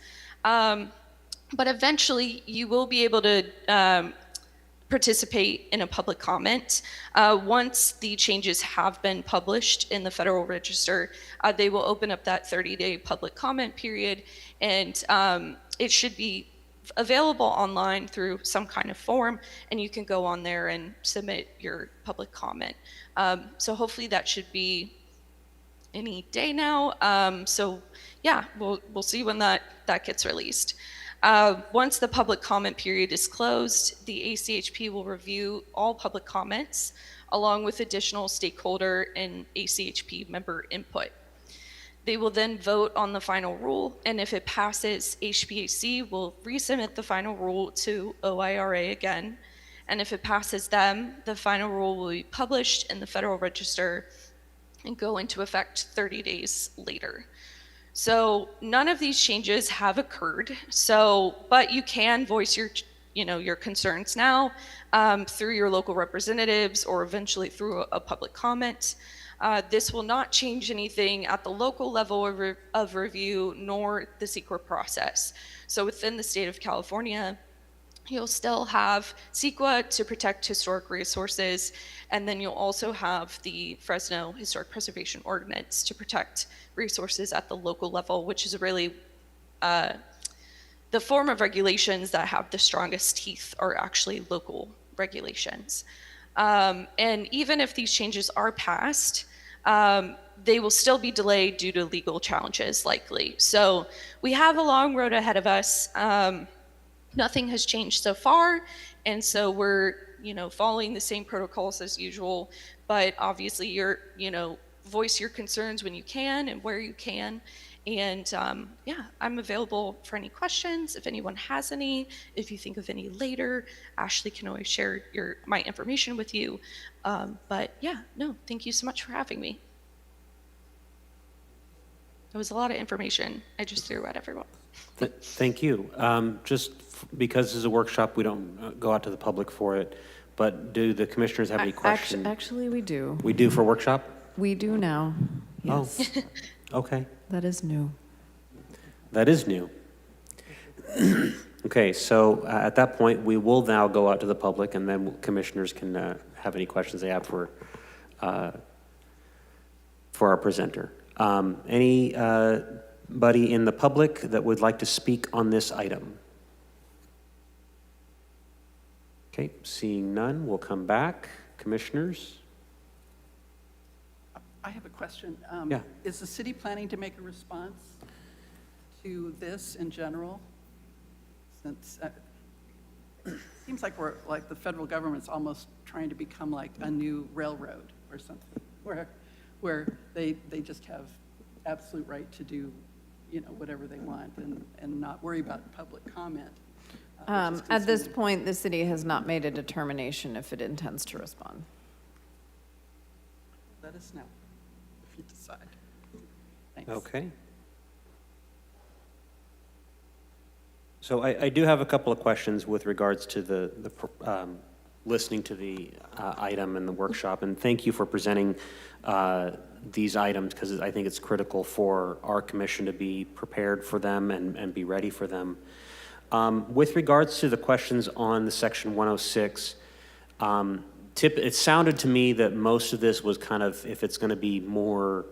But eventually, you will be able to participate in a public comment. Once the changes have been published in the Federal Register, they will open up that 30-day public comment period, and it should be available online through some kind of form, and you can go on there and submit your public comment. So hopefully that should be any day now. So yeah, we'll see when that gets released. Once the public comment period is closed, the ACHP will review all public comments along with additional stakeholder and ACHP member input. They will then vote on the final rule, and if it passes, HPAC will resubmit the final rule to OIRA again, and if it passes them, the final rule will be published in the Federal Register and go into effect 30 days later. So none of these changes have occurred. But you can voice your concerns now through your local representatives or eventually through a public comment. This will not change anything at the local level of review nor the CEQA process. So within the state of California, You'll still have CEQA to protect historic resources, and then you'll also have the Fresno Historic Preservation Ordinance to protect resources at the local level, which is really the form of regulations that have the strongest teeth are actually local regulations. And even if these changes are passed, they will still be delayed due to legal challenges likely. So we have a long road ahead of us. Nothing has changed so far, and so we're following the same protocols as usual. But obviously, voice your concerns when you can and where you can. And yeah, I'm available for any questions if anyone has any. If you think of any later, Ashley can always share my information with you. But yeah, no, thank you so much for having me. That was a lot of information I just threw at everyone. Thank you. Just because this is a workshop, we don't go out to the public for it, but do the commissioners have any questions? Actually, we do. We do for workshop? We do now. Yes. Oh, okay. That is new. That is new. Okay, so at that point, we will now go out to the public, and then commissioners can have any questions they have for our presenter. Anybody in the public that would like to speak on this item? Okay, seeing none, we'll come back. Commissioners? I have a question. Yeah. Is the city planning to make a response to this in general? Since it seems like the federal government's almost trying to become like a new railroad or something, where they just have absolute right to do, whatever they want and not worry about public comment. At this point, the city has not made a determination if it intends to respond. Let us know if you decide. Thanks. Okay. So I do have a couple of questions with regards to the listening to the item and the workshop, and thank you for presenting these items, because I think it's critical for our commission to be prepared for them and be ready for them. With regards to the questions on the Section 106, it sounded to me that most of this was kind of, if it's going to be more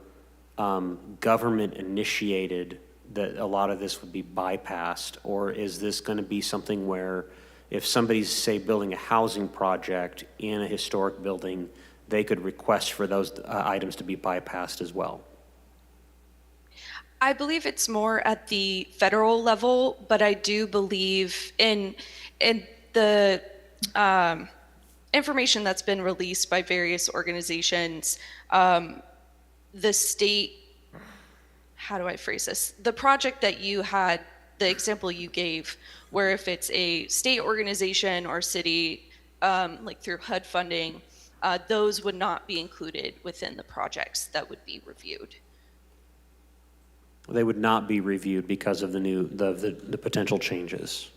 government initiated, that a lot of this would be bypassed, or is this going to be something where if somebody's, say, building a housing project in a historic building, they could request for those items to be bypassed as well? I believe it's more at the federal level, but I do believe in the information that's been released by various organizations. The state, how do I phrase this? The project that you had, the example you gave, where if it's a state organization or city, like through HUD funding, those would not be included within the projects that would be reviewed. They would not be reviewed because of the potential changes.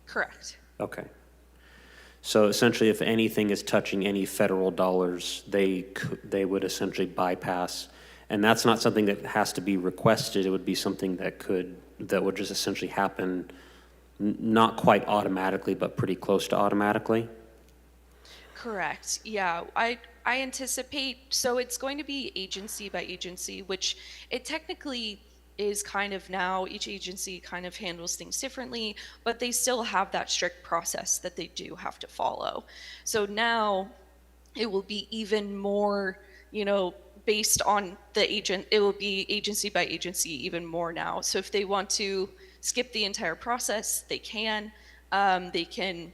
Correct. Okay. So essentially, if anything is touching any federal dollars, they would essentially bypass, and that's not something that has to be requested. It would be something that would just essentially happen, not quite automatically, but pretty close to automatically. Correct. Yeah, I anticipate, so it's going to be agency by agency, which it technically is kind of now. Each agency kind of handles things differently, but they still have that strict process that they do have to follow. So now it will be even more, based on the agent, it will be agency by agency even more now. So if they want to skip the entire process, they can. They can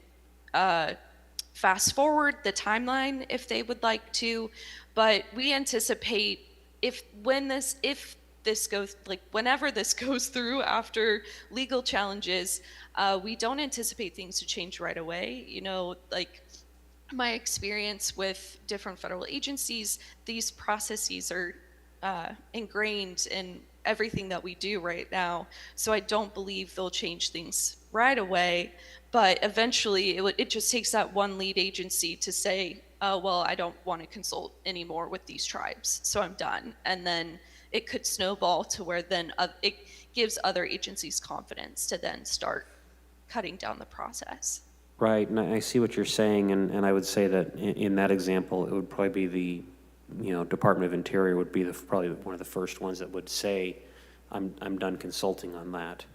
fast forward the timeline if they would like to, but we anticipate whenever this goes through after legal challenges, we don't anticipate things to change right away. Like my experience with different federal agencies, these processes are ingrained in everything that we do right now. So I don't believe they'll change things right away, but eventually it just takes that one lead agency to say, oh, well, I don't want to consult anymore with these tribes, so I'm done. And then it could snowball to where then it gives other agencies confidence to then start cutting down the process. Right, and I see what you're saying, and I would say that in that example, it would probably be the, Department of Interior would be probably one of the first ones that would say, I'm done consulting on that.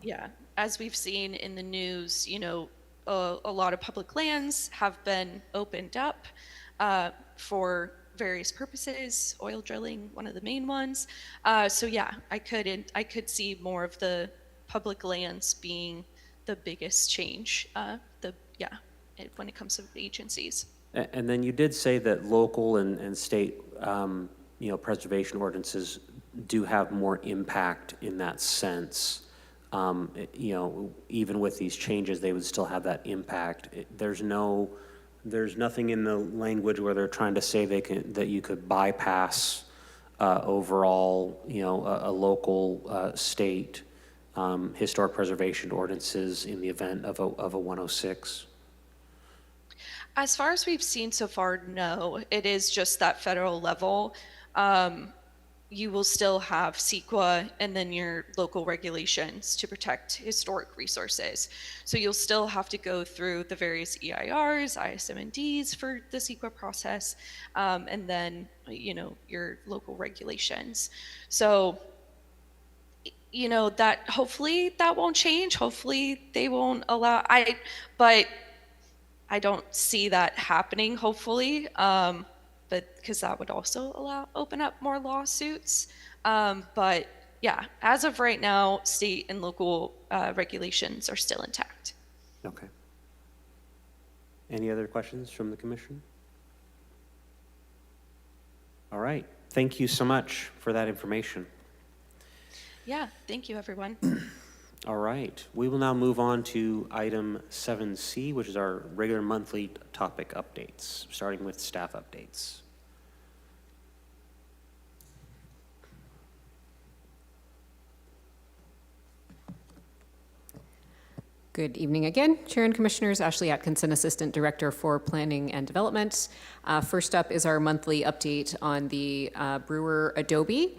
Yeah, as we've seen in the news, a lot of public lands have been opened up for various purposes, oil drilling, one of the main ones. So yeah, I could see more of the public lands being the biggest change. When it comes to agencies. And then you did say that local and state, preservation ordinances do have more impact in that sense. Even with these changes, they would still have that impact. There's nothing in the language where they're trying to say that you could bypass overall, a local, state historic preservation ordinances in the event of a 106. As far as we've seen so far, no. It is just that federal level. You will still have CEQA and then your local regulations to protect historic resources. So you'll still have to go through the various EIRs, ISMNDs for the CEQA process, and then, your local regulations. So, that hopefully that won't change. Hopefully they won't allow, but I don't see that happening, hopefully, but because that would also open up more lawsuits. But yeah, as of right now, state and local regulations are still intact. Okay. Any other questions from the commission? All right. Thank you so much for that information. Yeah, thank you, everyone. All right. We will now move on to item 7C, which is our regular monthly topic updates, starting with staff updates. Good evening again, Chair and Commissioners. Ashley Atkinson, Assistant Director for Planning and Development. First up is our monthly update on the Brewer Adobe.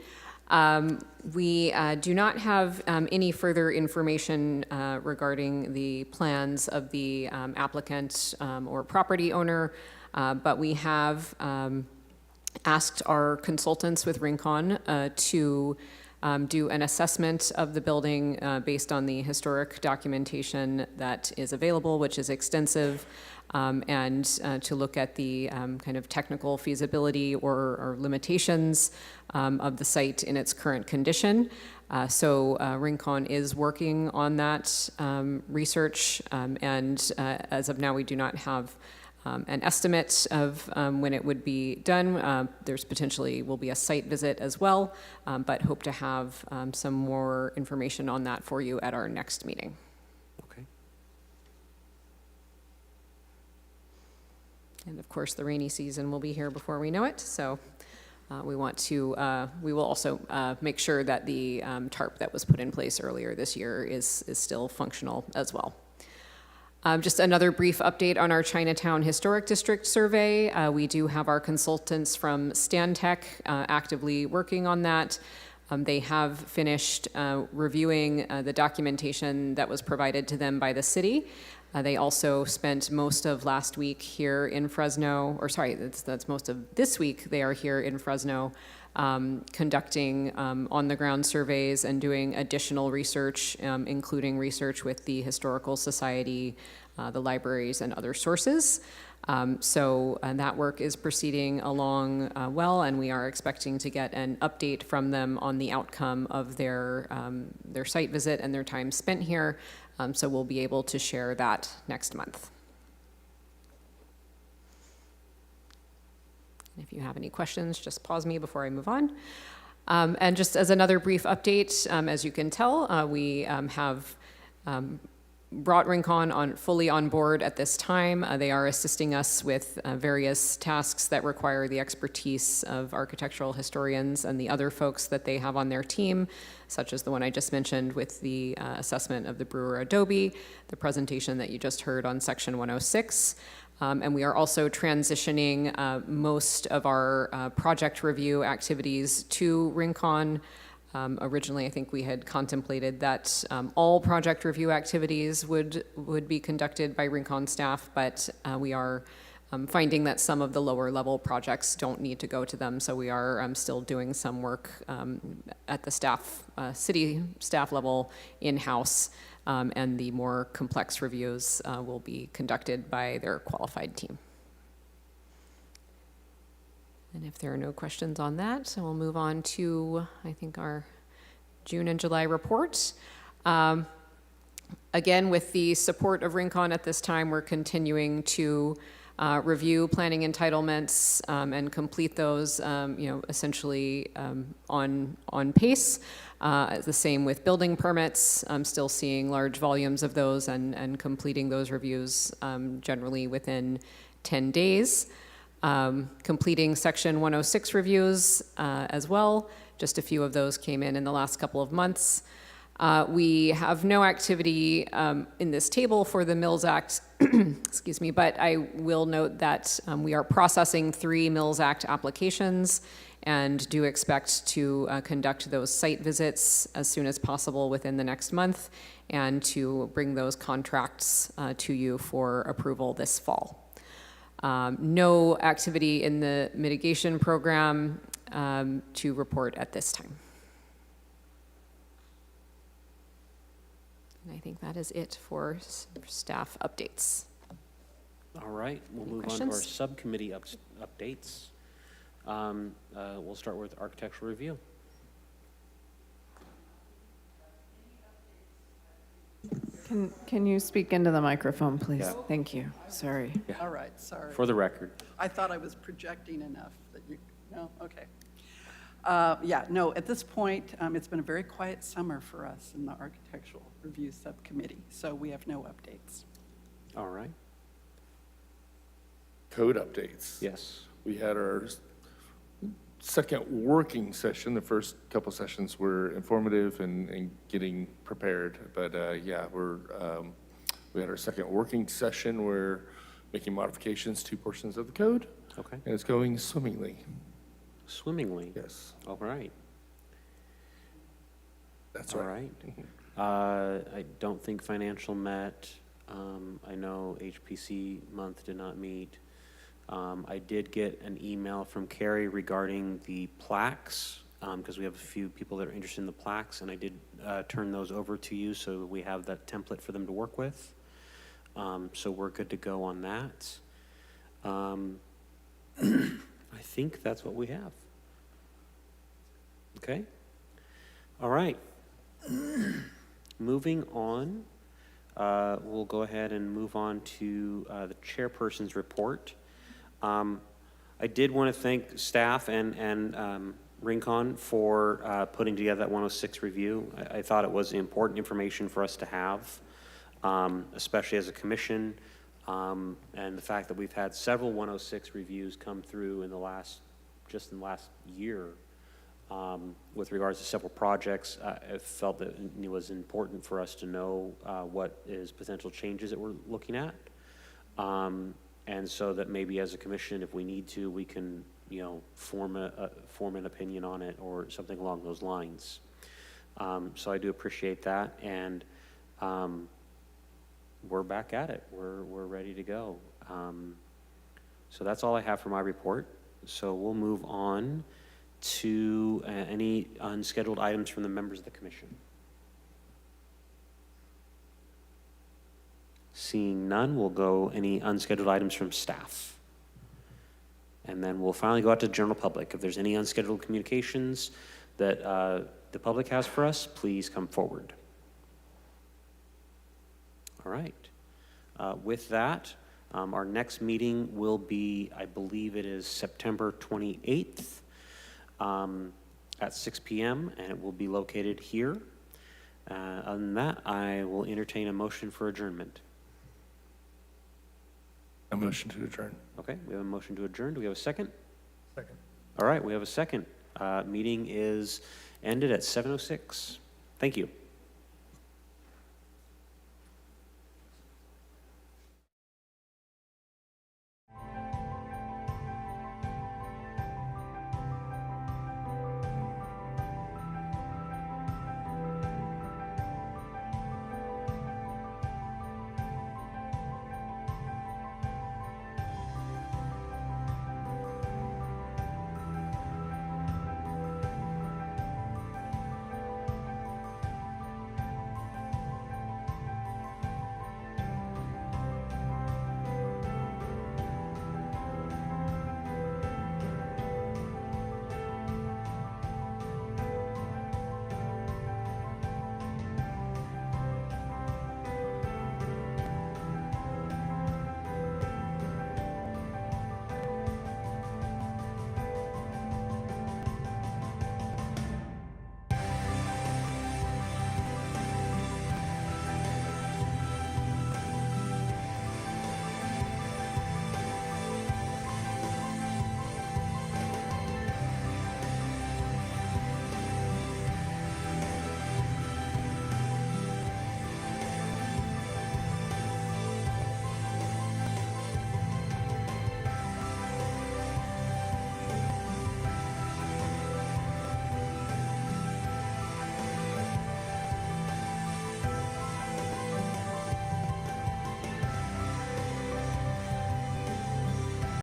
We do not have any further information regarding the plans of the applicant or property owner, but we have asked our consultants with Rincon to do an assessment of the building based on the historic documentation that is available, which is extensive, and to look at the kind of technical feasibility or limitations of the site in its current condition. So Rincon is working on that research, and as of now, we do not have an estimate of when it would be done. There's potentially will be a site visit as well, but hope to have some more information on that for you at our next meeting. Okay. And of course, the rainy season will be here before we know it, so we will also make sure that the tarp that was put in place earlier this year is still functional as well. Just another brief update on our Chinatown Historic District survey. We do have our consultants from Stantec actively working on that. They have finished reviewing the documentation that was provided to them by the city. They also spent most of last week here in Fresno, or sorry, that's most of this week. They are here in Fresno conducting on-the-ground surveys and doing additional research, including research with the Historical Society, the libraries, and other sources. So that work is proceeding along well, and we are expecting to get an update from them on the outcome of their site visit and their time spent here. So we'll be able to share that next month. If you have any questions, just pause me before I move on. And just as another brief update, as you can tell, we have brought Rincon fully on board at this time. They are assisting us with various tasks that require the expertise of architectural historians and the other folks that they have on their team, such as the one I just mentioned with the assessment of the Brewer Adobe, the presentation that you just heard on Section 106. And we are also transitioning most of our project review activities to Rincon. Originally, I think we had contemplated that all project review activities would be conducted by Rincon staff, but we are finding that some of the lower level projects don't need to go to them, so we are still doing some work at the city staff level in-house, and the more complex reviews will be conducted by their qualified team. And if there are no questions on that, we'll move on to, I think, our June and July report. Again, with the support of Rincon at this time, we're continuing to review planning entitlements and complete those, essentially on pace. The same with building permits. I'm still seeing large volumes of those and completing those reviews generally within 10 days. Completing Section 106 reviews as well. Just a few of those came in the last couple of months. We have no activity in this table for the Mills Act, excuse me, but I will note that we are processing 3 Mills Act applications and do expect to conduct those site visits as soon as possible within the next month and to bring those contracts to you for approval this fall. No activity in the mitigation program to report at this time. And I think that is it for staff updates. All right, we'll Any move on to our questions? subcommittee updates. We'll start with architectural review. Can you speak into the microphone, please? Yeah. Thank you. Sorry. All right, sorry. For the record. I thought I was projecting enough that you, no, okay. No, at this point, it's been a very quiet summer for us in the Architectural Review Subcommittee, so we have no updates. All right. Code updates. Yes. We had our second working session. The first couple sessions were informative and getting prepared. But we had our second working session. We're making modifications to portions of the code. Okay. And it's going swimmingly. Swimmingly. Yes, All right. that's All right. right. I don't think financial met. I know HPC month did not meet. I did get an email from Carrie regarding the plaques, because we have a few people that are interested in the plaques, and I did turn those over to you, so we have that template for them to work with. So we're good to go on that. I think that's what we have. Okay? All right. Moving on, we'll go ahead and move on to the chairperson's report. I did want to thank staff and Rincon for putting together that 106 review. I thought it was important information for us to have, especially as a commission, and the fact that we've had several 106 reviews come through in the last year with regards to several projects. I felt that it was important for us to know what is potential changes that we're looking at. And so that maybe as a commission, if we need to, we can, form an opinion on it or something along those lines. So I do appreciate that, and we're back at it. We're ready to go. So that's all I have for my report. So we'll move on to any unscheduled items from the members of the commission. Seeing none, we'll go any unscheduled items from staff. And then we'll finally go out to the general public. If there's any unscheduled communications that the public has for us, please come forward. All right. With that, our next meeting will be, I believe it is September 28th at 6 p.m., and it will be located here. Other than that, I will entertain a motion for adjournment. A motion to adjourn. Okay, we have a motion to adjourn. Do we have a second? Second. All right, we have a second. Meeting is ended at 7:06. Thank you.